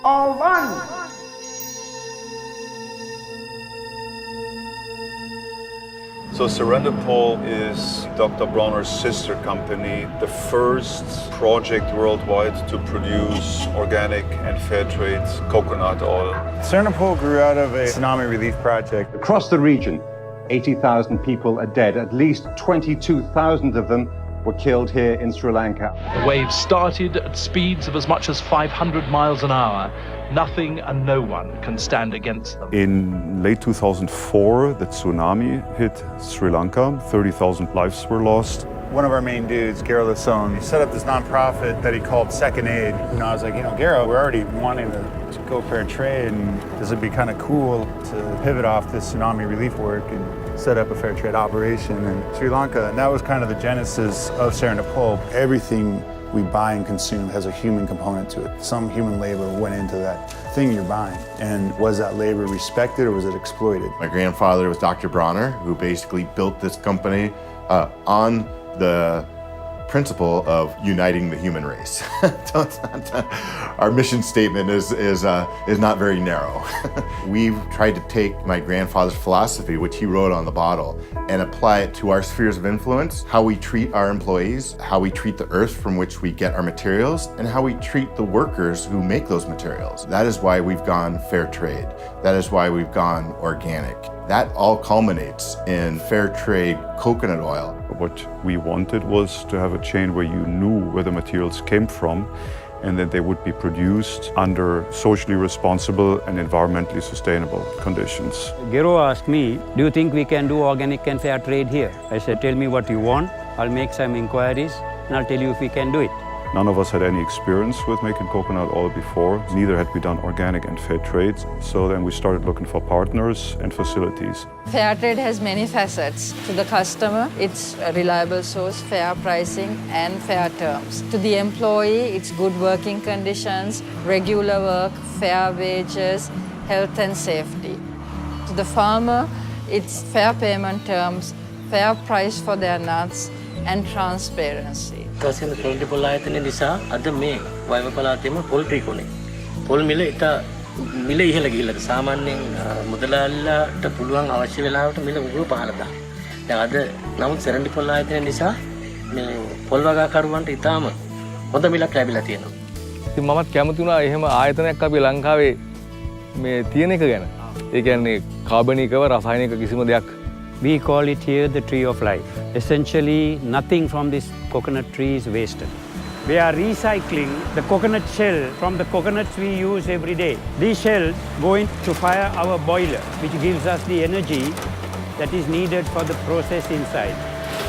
or one. So Serendipol is Dr. Bronner's sister company, the first project worldwide to produce organic and fair trade coconut oil. Serendipol grew out of a tsunami relief project. Across the region, 80,000 people are dead. At least 22,000 of them were killed here in Sri Lanka. The waves started at speeds of as much as 500 miles an hour. Nothing and no one can stand against them. In late 2004, the tsunami hit Sri Lanka. 30,000 lives were lost. One of our main dudes, Garo Lasson, he set up this nonprofit that he called Second Aid. And I was like, Garo, we're already wanting to go fair trade, and this would be kind of cool to pivot off this tsunami relief work and set up a fair trade operation in Sri Lanka. And that was kind of the genesis of Serendipol. Everything we buy and consume has a human component to it. Some human labor went into that thing you're buying. And was that labor respected or was it exploited? My grandfather was Dr. Bronner, who basically built this company on the principle of uniting the human race. Our mission statement is not very narrow. We've tried to take my grandfather's philosophy, which he wrote on the bottle, and apply it to our spheres of influence, how we treat our employees, how we treat the earth from which we get our materials, and how we treat the workers who make those materials. That is why we've gone fair trade. That is why we've gone organic. That all culminates in fair trade coconut oil. What we wanted was to have a chain where you knew where the materials came from and that they would be produced under socially responsible and environmentally sustainable conditions. Garo asked me, do you think we can do organic and fair trade here? I said, tell me what you want. I'll make some inquiries and I'll tell you if we can do it. None of us had any experience with making coconut oil before. Neither had we done organic and fair trade. So then we started looking for partners and facilities. Fair trade has many facets. To the customer, it's a reliable source, fair pricing and fair terms. To the employee, it's good working conditions, regular work, fair wages, health and safety. To the farmer, it's fair payment terms, fair price for their nuts and transparency. Kasih Serendipol ආයතනය නිසා අද මේ වයඹ පළාතේම පොල් ට්‍රිකුනේ පොල් මිල ඉත මිල ඉහළ ගිහිල්ලා සාමාන්‍යයෙන් මුදලාලිලාට පුළුවන් අවශ්‍ය වෙලාවට මිල උගුරු පහළ දාන්න. දැන් අද නමුත් Serendipol ආයතනය නිසා මේ පොල් වගාකරුවන්ට ඉතාම හොඳ මිලක් ලැබිලා තියෙනවා. ඉතින් මමත් කැමති වුණා එහෙම ආයතනයක් අපි ලංකාවේ මේ තියෙන එක ගැන. ඒ කියන්නේ කාබනිකව රසායනික කිසිම දෙයක්. We call it here the tree of life. Essentially, nothing from this coconut tree is wasted. We are recycling the coconut shell from the coconuts we use every day. These shells go into fire our boiler, which gives us the energy that is needed for the process inside.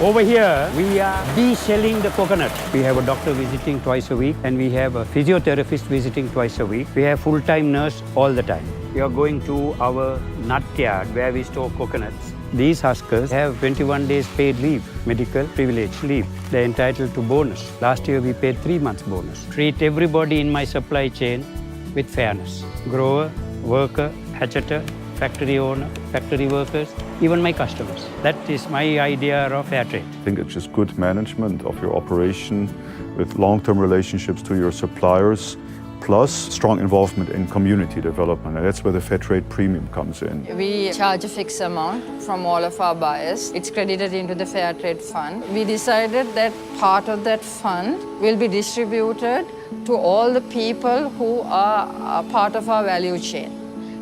Over here, we are de-shelling the coconut. We have a doctor visiting twice a week, and we have a physiotherapist visiting twice a week. We have full-time nurse all the time. We are going to our nut yard where we store coconuts. These huskers have 21 days paid leave, medical privilege leave. They're entitled to bonus. Last year we paid 3 months bonus. Treat everybody in my supply chain with fairness. Grower, worker, hatcheter, factory owner, factory workers, even my customers. That is my idea of fair trade. I think it's just good management of your operation with long-term relationships to your suppliers, plus strong involvement in community development. And that's where the fair trade premium comes in. We charge a fixed amount from all of our buyers. It's credited into the Fair Trade Fund. We decided that part of that fund will be distributed to all the people who are part of our value chain,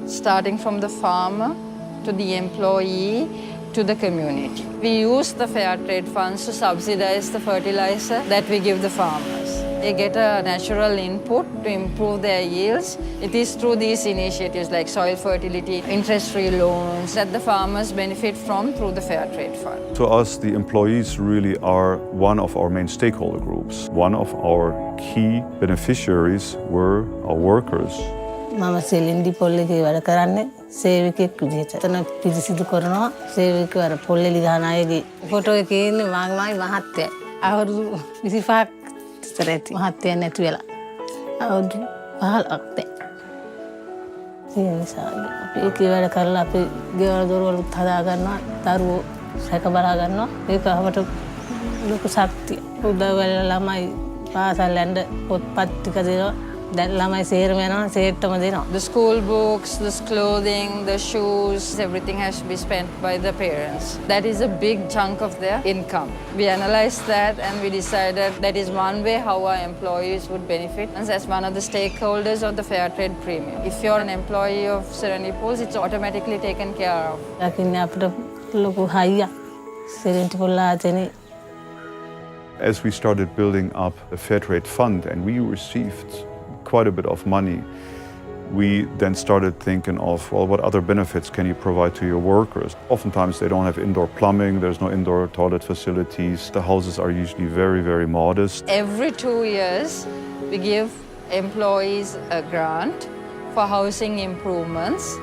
starting from the farmer to the employee to the community. We use the Fair Trade funds to subsidize the fertilizer that we give the farmers. They get a natural input to improve their yields. It is through these initiatives like soil fertility, interest-free loans that the farmers benefit from through the Fair Trade Fund. To us, the employees really are one of our main stakeholder groups. One of our key beneficiaries were our workers. මම Seriendipol එකේ වැඩ කරන්නේ සේවකයෙක් විදිහට. එතන පිළිසිදු කරනවා සේවකයෝ අර පොල්ලෙලි ගහන අයගේ ෆොටෝ එකේ ඉන්නේ මගේ මහත්තයා. අවුරුදු 25ක් විතර ඇති. මහත්තයා නැති වෙලා. අවුරුදු 15ක් දැන්. ඒ නිසා අපි ඒකේ වැඩ කරලා අපි ගෙවල් දොරවල් හදා ගන්නවා, දරුවෝ සැක බලා ගන්නවා. ඒක අපට ලොකු ශක්තිය. උදව් වෙලා ළමයි පාසල් යන්න පොත්පත් ටික දෙනවා. දැන් ළමයි සේරම යනවා සේට්ටම දෙනවා. The school books, the clothing, the shoes, everything has to be spent by the parents. That is a big chunk of their income. We analyzed that and we decided that is one way how our employees would benefit, and as one of the stakeholders of the Fair Trade Premium. If you're an employee of Serendipol, it's automatically taken care of. දකින්නේ අපිට ලොකු හයියක් Serendipol ආතනේ. As we started building up a Fair Trade fund and we received quite a bit of money, we then started thinking of, well, what other benefits can you provide to your workers? Oftentimes they don't have indoor plumbing, there's no indoor toilet facilities, the houses are usually very, very modest. Every 2 years, we give employees a grant for housing improvements.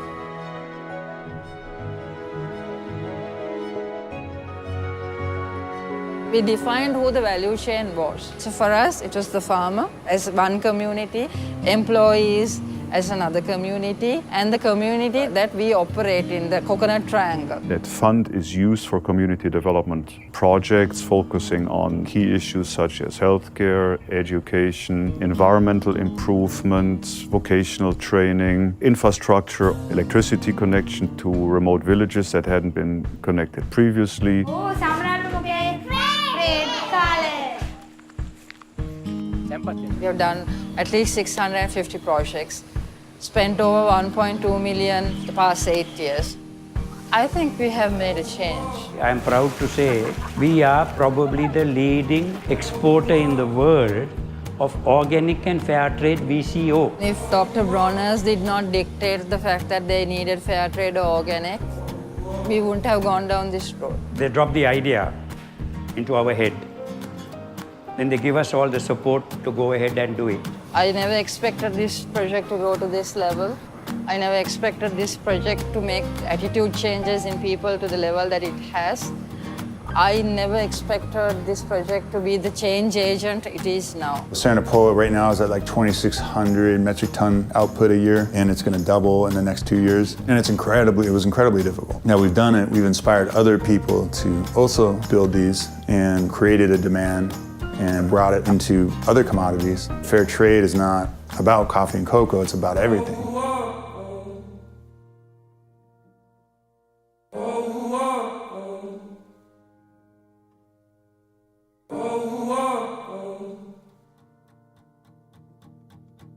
We defined who the value chain was. So for us, it was the farmer as one community, employees as another community, and the community that we operate in, the coconut triangle. That fund is used for community development projects focusing on key issues such as healthcare, education, environmental improvement, vocational training, infrastructure, electricity connection to remote villages that hadn't been connected previously. We have done at least 650 projects, spent over 1.2 million the past 8 years. I think we have made a change. I am proud to say we are probably the leading exporter in the world of organic and fair trade VCO. If Dr. Bronner did not dictate the fact that they needed fair trade or organic, we wouldn't have gone down this road. They drop the idea into our head. Then they give us all the support to go ahead and do it. I never expected this project to go to this level. I never expected this project to make attitude changes in people to the level that it has. I never expected this project to be the change agent it is now. Serendipol right now is at like 2,600 metric ton output a year, and it's going to double in the next 2 years. And it was incredibly difficult. Now we've done it, we've inspired other people to also build these and created a demand and brought it into other commodities. Fair trade is not about coffee and cocoa, it's about everything.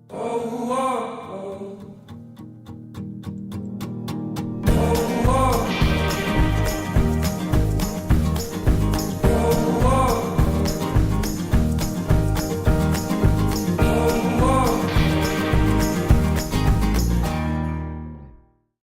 Oh,